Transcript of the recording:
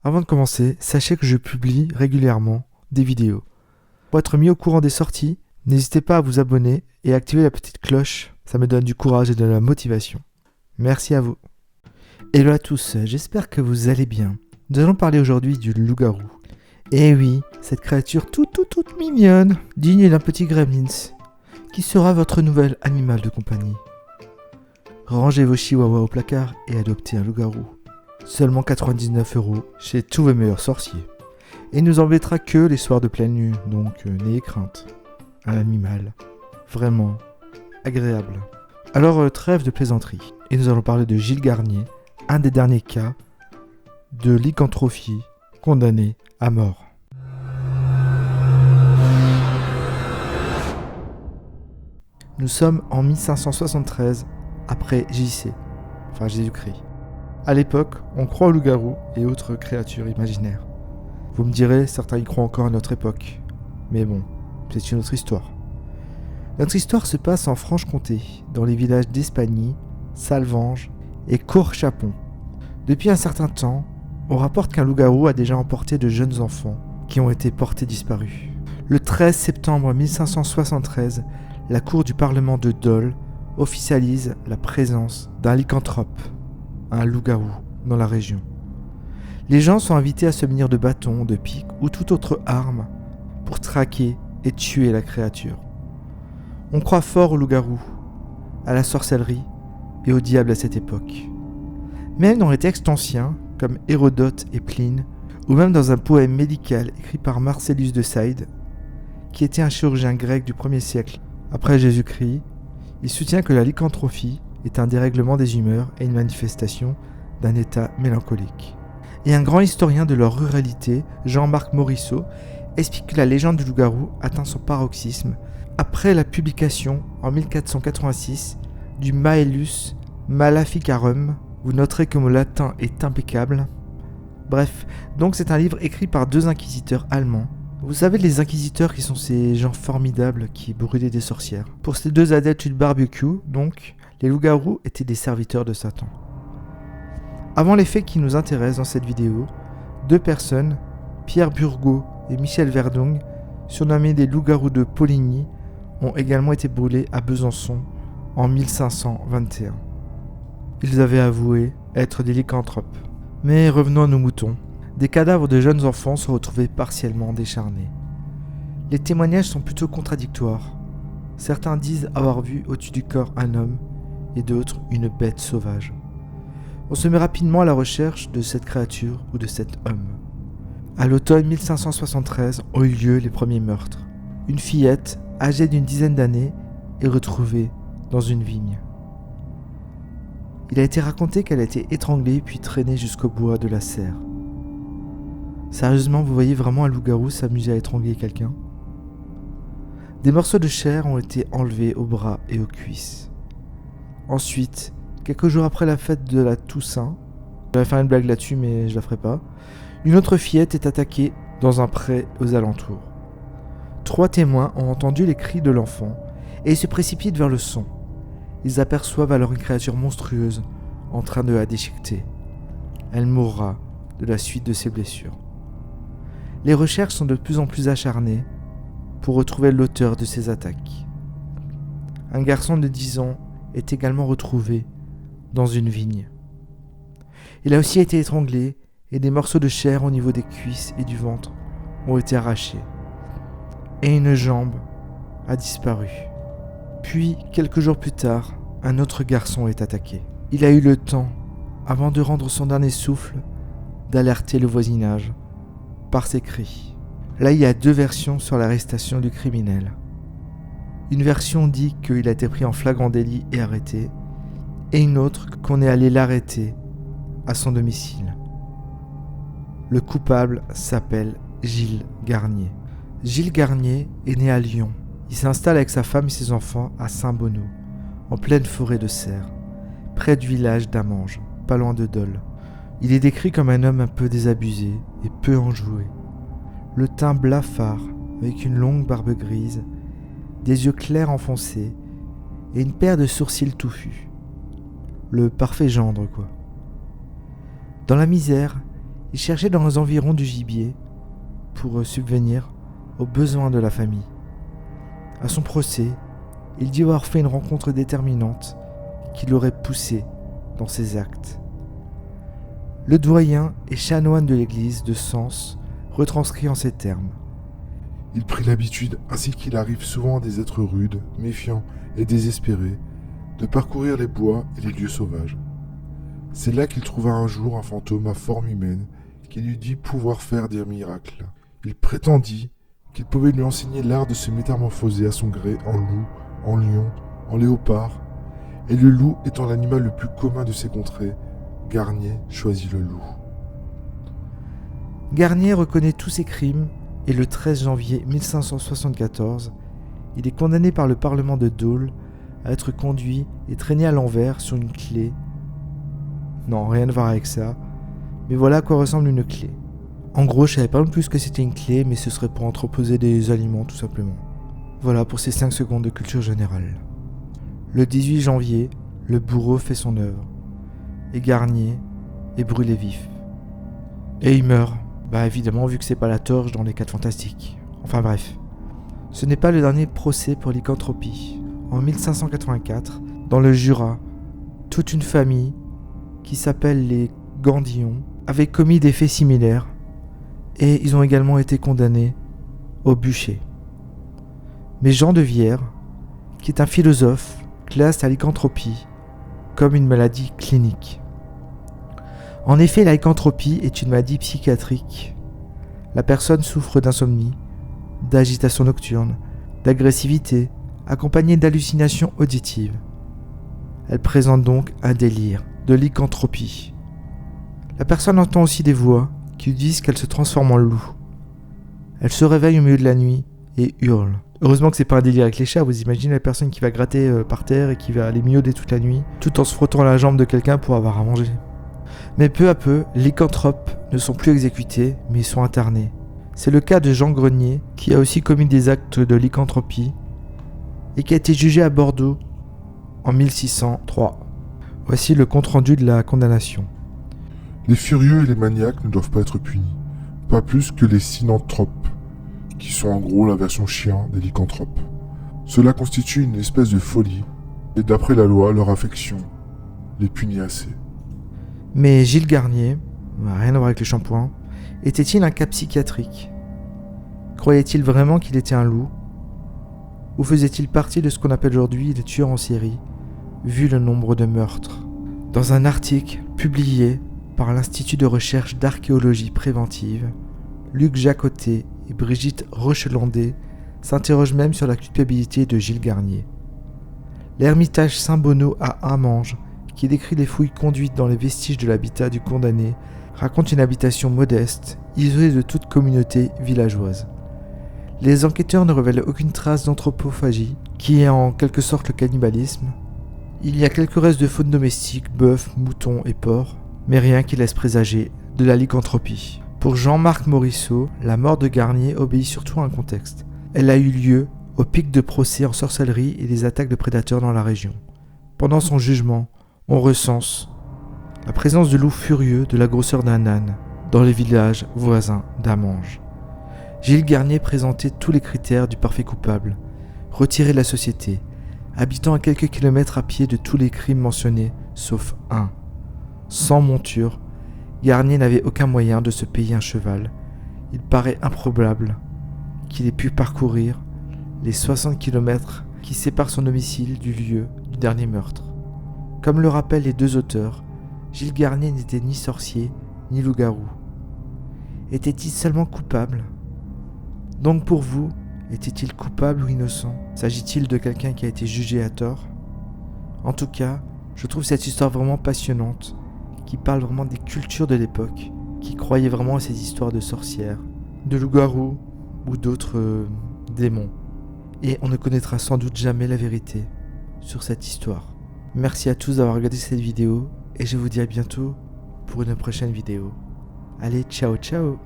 Avant de commencer, sachez que je publie régulièrement des vidéos. Pour être mis au courant des sorties, n'hésitez pas à vous abonner et à activer la petite cloche, ça me donne du courage et de la motivation. Merci à vous. Hello à tous, j'espère que vous allez bien. Nous allons parler aujourd'hui du loup-garou. Et oui, cette créature toute mignonne, digne d'un petit gremlins, qui sera votre nouvel animal de compagnie. Rangez vos chihuahuas au placard et adoptez un loup-garou. Seulement 99 € chez tous vos meilleurs sorciers. Et ne nous embêtera que les soirs de pleine nuit, donc n'ayez crainte. Un animal vraiment agréable. Alors trêve de plaisanterie. Et nous allons parler de Gilles Garnier, un des derniers cas de lycanthropie condamné à mort. Nous sommes en 1573 après JC, enfin Jésus-Christ. À l'époque, on croit aux loups-garous et autres créatures imaginaires. Vous me direz, certains y croient encore à notre époque. Mais bon, c'est une autre histoire. Notre histoire se passe en Franche-Comté, dans les villages d'Espagny, Salvange et Courchapon. Depuis un certain temps, on rapporte qu'un loup-garou a déjà emporté de jeunes enfants qui ont été portés disparus. Le 13 septembre 1573, la cour du Parlement de Dole officialise la présence d'un lycanthrope, un loup-garou, dans la région. Les gens sont invités à se munir de bâtons, de piques ou toute autre arme pour traquer et tuer la créature. On croit fort au loup-garou, à la sorcellerie et au diable à cette époque. Même dans les textes anciens, comme Hérodote et Pline, ou même dans un poème médical écrit par Marcellus de Sade, qui était un chirurgien grec du 1er siècle après Jésus-Christ, il soutient que la lycanthropie est un dérèglement des humeurs et une manifestation d'un état mélancolique. Et un grand historien de leur ruralité, Jean-Marc Morisseau, explique que la légende du loup-garou atteint son paroxysme après la publication en 1486 du Maelus Maleficarum. Vous noterez que mon latin est impeccable. Bref, donc c'est un livre écrit par 2 inquisiteurs allemands. Vous savez, les inquisiteurs qui sont ces gens formidables qui brûlaient des sorcières. Pour ces 2 adeptes du barbecue, donc, les loups-garous étaient des serviteurs de Satan. Avant les faits qui nous intéressent dans cette vidéo, 2 personnes, Pierre Burgot et Michel Verdung, surnommés des loups-garous de Poligny, ont également été brûlés à Besançon en 1521. Ils avaient avoué être des lycanthropes. Mais revenons à nos moutons. Des cadavres de jeunes enfants sont retrouvés partiellement décharnés. Les témoignages sont plutôt contradictoires. Certains disent avoir vu au-dessus du corps un homme et d'autres une bête sauvage. On se met rapidement à la recherche de cette créature ou de cet homme. À l'automne 1573 ont eu lieu les premiers meurtres. Une fillette, âgée d'une dizaine d'années, est retrouvée dans une vigne. Il a été raconté qu'elle a été étranglée puis traînée jusqu'au bois de la serre. Sérieusement, vous voyez vraiment un loup-garou s'amuser à étrangler quelqu'un ? Des morceaux de chair ont été enlevés aux bras et aux cuisses. Ensuite, quelques jours après la fête de la Toussaint, j'avais fait une blague là-dessus mais je la ferai pas, une autre fillette est attaquée dans un pré aux alentours. 3 témoins ont entendu les cris de l'enfant et ils se précipitent vers le son. Ils aperçoivent alors une créature monstrueuse en train de la déchiqueter. Elle mourra de la suite de ses blessures. Les recherches sont de plus en plus acharnées pour retrouver l'auteur de ces attaques. Un garçon de 10 ans est également retrouvé dans une vigne. Il a aussi été étranglé et des morceaux de chair au niveau des cuisses et du ventre ont été arrachés. Et une jambe a disparu. Puis, quelques jours plus tard, un autre garçon est attaqué. Il a eu le temps, avant de rendre son dernier souffle, d'alerter le voisinage par ses cris. Là, il y a 2 versions sur l'arrestation du criminel. Une version dit qu'il a été pris en flagrant délit et arrêté, et une autre qu'on est allé l'arrêter à son domicile. Le coupable s'appelle Gilles Garnier. Gilles Garnier est né à Lyon. Il s'installe avec sa femme et ses enfants à Saint-Bonneau, en pleine forêt de Serres, près du village d'Amange, pas loin de Dole. Il est décrit comme un homme un peu désabusé et peu enjoué. Le teint blafard, avec une longue barbe grise, des yeux clairs enfoncés et une paire de sourcils touffus. Le parfait gendre, quoi. Dans la misère, Il cherchait dans les environs du gibier pour subvenir aux besoins de la famille. À son procès, il dit avoir fait une rencontre déterminante qui l'aurait poussé dans ses actes. Le doyen et chanoine de l'église de Sens retranscrit en ces termes. Il prit l'habitude, ainsi qu'il arrive souvent à des êtres rudes, méfiants et désespérés, de parcourir les bois et les lieux sauvages. C'est là qu'il trouva un jour un fantôme à forme humaine qui lui dit pouvoir faire des miracles. Il prétendit qu'il pouvait lui enseigner l'art de se métamorphoser à son gré en loup, en lion, en léopard, et le loup étant l'animal le plus commun de ces contrées, Garnier choisit le loup. Garnier reconnaît tous ses crimes et le 13 janvier 1574, il est condamné par le Parlement de Dole à être conduit et traîné à l'envers sur une clé. Non, rien à voir avec ça, mais voilà à quoi ressemble une clé. En gros, je savais pas non plus que c'était une clé, mais ce serait pour entreposer des aliments tout simplement. Voilà pour ces 5 secondes de culture générale. Le 18 janvier, le bourreau fait son œuvre, et Garnier est brûlé vif. Et il meurt, évidemment vu que c'est pas la torche dans les 4 fantastiques. Enfin bref. Ce n'est pas le dernier procès pour lycanthropie. En 1584, dans le Jura, toute une famille, qui s'appelle les Gandillon, avait commis des faits similaires, et ils ont également été condamnés au bûcher. Mais Jean de Vière, qui est un philosophe, classe la lycanthropie comme une maladie clinique. En effet, la lycanthropie est une maladie psychiatrique. La personne souffre d'insomnie, d'agitation nocturne, d'agressivité, accompagnée d'hallucinations auditives. Elle présente donc un délire de lycanthropie. La personne entend aussi des voix qui lui disent qu'elle se transforme en loup. Elle se réveille au milieu de la nuit et hurle. Heureusement que c'est pas un délire avec les chats, vous imaginez la personne qui va gratter par terre et qui va aller miauder toute la nuit, tout en se frottant la jambe de quelqu'un pour avoir à manger. Mais peu à peu, les lycanthropes ne sont plus exécutés, mais ils sont internés. C'est le cas de Jean Grenier, qui a aussi commis des actes de lycanthropie, et qui a été jugé à Bordeaux en 1603. Voici le compte-rendu de la condamnation. Les furieux et les maniaques ne doivent pas être punis, pas plus que les synanthropes, qui sont en gros la version chien des lycanthropes. Cela constitue une espèce de folie, et d'après la loi, leur affection les punit assez. Mais Gilles Garnier, rien à voir avec le shampoing, était-il un cas psychiatrique? Croyait-il vraiment qu'il était un loup? Ou faisait-il partie de ce qu'on appelle aujourd'hui les tueurs en série, vu le nombre de meurtres? Dans un article publié par l'Institut de recherche d'archéologie préventive, Luc Jacotet et Brigitte Rochelandais s'interrogent même sur la culpabilité de Gilles Garnier. L'ermitage Saint-Bonneau à Hamange, qui décrit les fouilles conduites dans les vestiges de l'habitat du condamné, raconte une habitation modeste, isolée de toute communauté villageoise. Les enquêteurs ne révèlent aucune trace d'anthropophagie, qui est en quelque sorte le cannibalisme. Il y a quelques restes de faune domestique, bœuf, mouton et porc, mais rien qui laisse présager de la lycanthropie. Pour Jean-Marc Morisseau, la mort de Garnier obéit surtout à un contexte. Elle a eu lieu au pic de procès en sorcellerie et des attaques de prédateurs dans la région. Pendant son jugement, on recense la présence de loups furieux de la grosseur d'un âne dans les villages voisins d'Hamange. Gilles Garnier présentait tous les critères du parfait coupable, retiré de la société, habitant à quelques kilomètres à pied de tous les crimes mentionnés, sauf un. Sans monture, Garnier n'avait aucun moyen de se payer un cheval. Il paraît improbable qu'il ait pu parcourir les 60 kilomètres qui séparent son domicile du lieu du dernier meurtre. Comme le rappellent les deux auteurs, Gilles Garnier n'était ni sorcier ni loup-garou. Était-il seulement coupable? Donc pour vous, était-il coupable ou innocent? S'agit-il de quelqu'un qui a été jugé à tort? En tout cas, je trouve cette histoire vraiment passionnante, qui parle vraiment des cultures de l'époque, qui croyaient vraiment à ces histoires de sorcières, de loups-garous ou d'autres démons. Et on ne connaîtra sans doute jamais la vérité sur cette histoire. Merci à tous d'avoir regardé cette vidéo et je vous dis à bientôt pour une prochaine vidéo. Allez, ciao ciao!